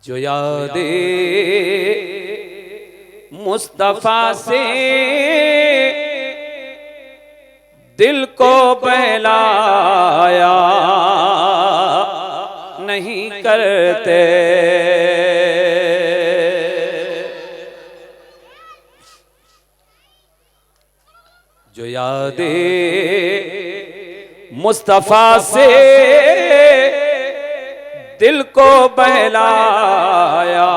जो यादे मुस्तफा से दिल को बहलाया नहीं करते, जो यादे मुस्तफा से दिल को बहलाया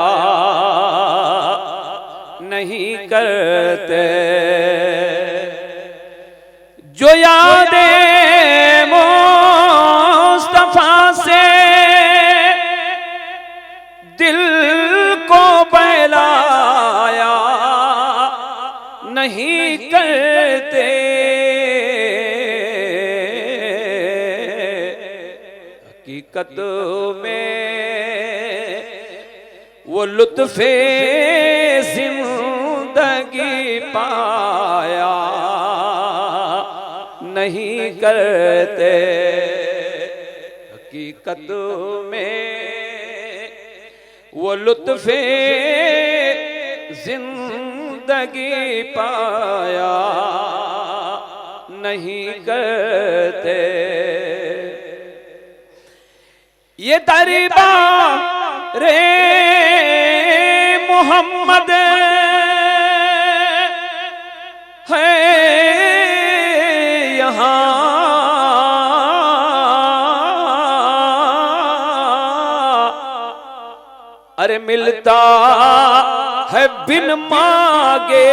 नहीं करते, जो यादें मुस्तफा से दिल को बहलाया नहीं करते, हकीकत में वो लुत्फ़े जिंदगी पाया नहीं करते, हकीकत में वो लुत्फ़े जिंदगी पाया नहीं करते। ये दरबार रे मोहम्मद है यहाँ, अरे मिलता है बिन मांगे।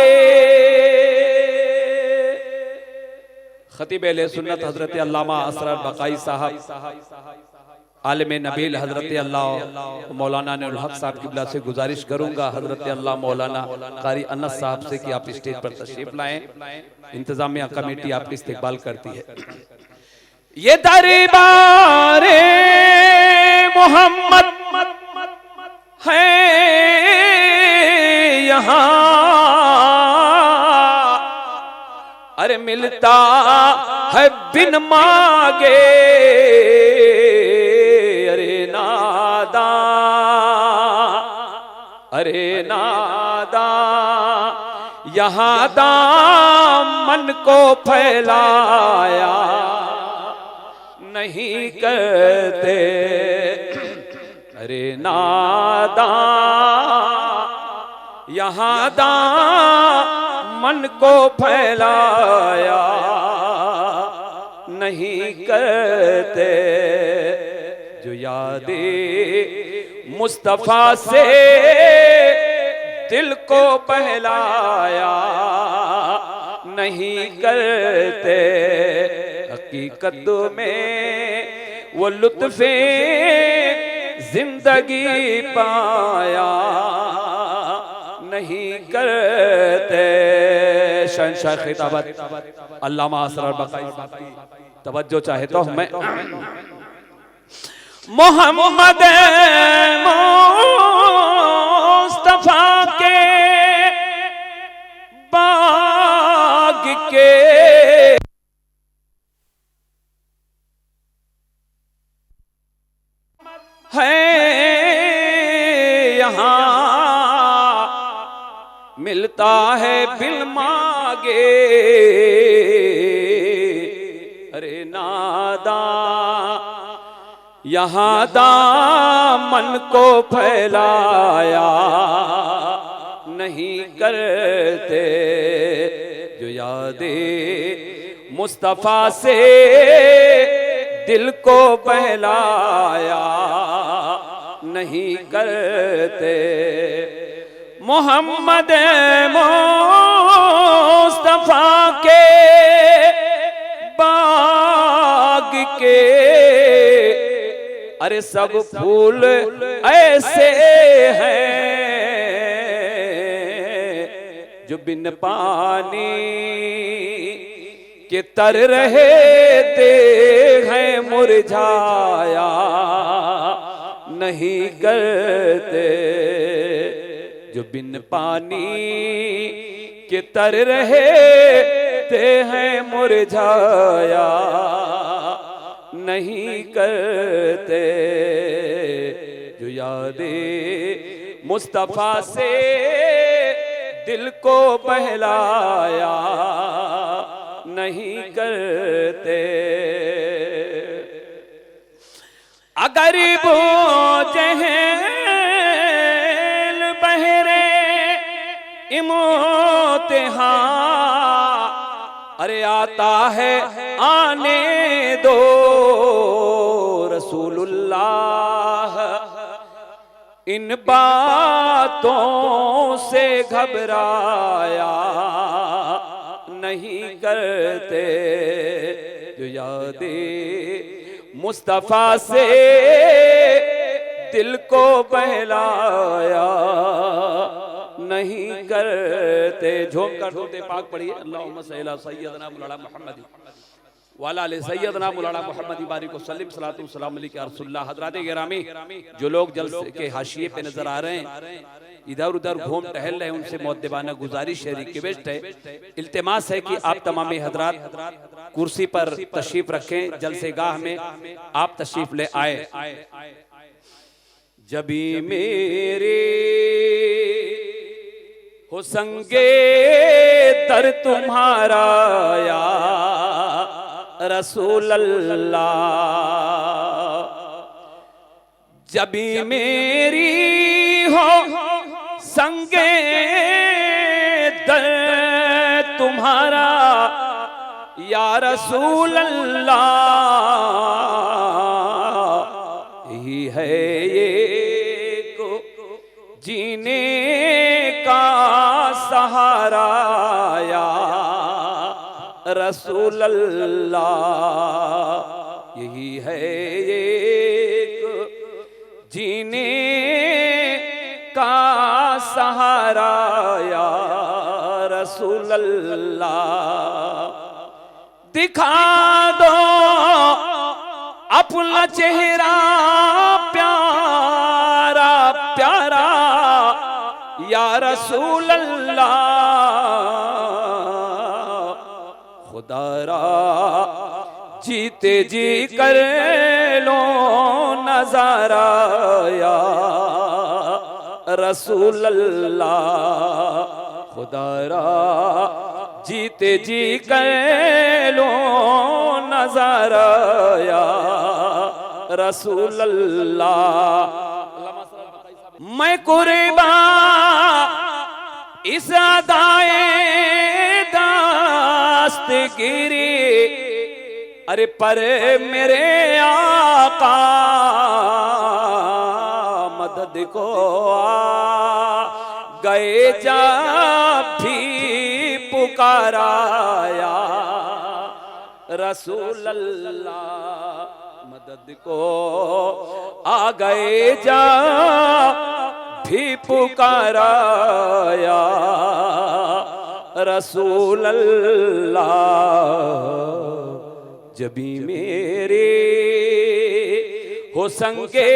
खतीब अहले सुन्नत हजरत अल्लामा असरर बकाई साहब आलिम नबील हजरत अल्लाह मौलाना ने हक साहब किबला से गुजारिश करूंगा, हजरत अल्लाह मौलाना कारी अनस साहब से कि आप स्टेज पर तशरीफ लाएं, इंतजामिया कमेटी आपकी इस्तकबाल करती है। ये दरबार मोहम्मद है यहाँ, अरे मिलता है बिन मांगे, अरे नादा यहाँ दामन को फैलाया नहीं करते, अरे नादा यहाँ दामन को फैलाया नहीं करते, जो यादे मुस्तफा से दिल को बहलाया नहीं करते, हकीकत में वो लुत्फ़े जिंदगी पाया नहीं करते। शहंशाह खिताबत अल्लामा असरर बकाई, तवज्जो चाहे तो मैं मोहम्मद मुस्तफा के बाग के है यहाँ, मिलता है बिन मांगे, अरे नादा यहाँ दामन को फैलाया नहीं करते, जो यादे मुस्तफा से दिल को बहलाया नहीं करते, मोहम्मद मुस्तफा के बाग के अरे सब फूल ऐसे हैं जो बिन पानी के तर रहे थे हैं मुरझाया नहीं करते, जो बिन पानी के तर रहे थे हैं मुरझाया नहीं करते, जो यादे मुस्तफा से दिल को बहलाया नहीं करते। अगर वो जहल बहरे इम्तिहान अरे आता है आने दो रसूलुल्लाह, इन बातों से घबराया नहीं करते। जो यादे मुस्तफा से दिल को बहलाया नहीं करते। झूम कर होते पाक पढ़िए अल्लाहुम्मा सल्ली अला सय्यदना मौलाना मुहम्मद वाला अले सय्यदना मौलाना मुहम्मद बारिक वसल्लम सलातु सलाम अलैका या रसूलल्लाह। हज़रात गिरामी, जो लोग जलसे के हाशिए पे नजर आ रहे हैं, इधर उधर घूम टहल रहे हैं, उनसे मुअद्दिबाना गुजारिश है, रिक्वेस्ट है, इल्तिमास है कि आप तमाम हजरात कुर्सी पर तशरीफ रखें, जलसेगाह में आप तशरीफ ले आए। जबी मेरे हो संगे दर तुम्हारा या रसूल अल्लाह, जबी मेरी हो संगे दर तुम्हारा या रसूल अल्लाह, यही है ये को जीने का सहारा या रसूल अल्लाह, यही है एक जीने का सहारा या रसूल अल्लाह। दिखा दो अपना चेहरा प्यारा प्यारा या रसूल अल्लाह, खुदारा जीते जी कर लो नजारा या रसूल अल्लाह, खुदारा जीते जी कर लो नजारा या रसूल अल्लाह। मैं कुर्बान इस अदाए दास्तगिरी अरे पर मेरे आका मदद को आ गए जब भी पुकाराया रसूल अल्लाह, मदद को आ गए जब भी पुकाराया रसूल अल्लाह, जबी मेरे हो संगे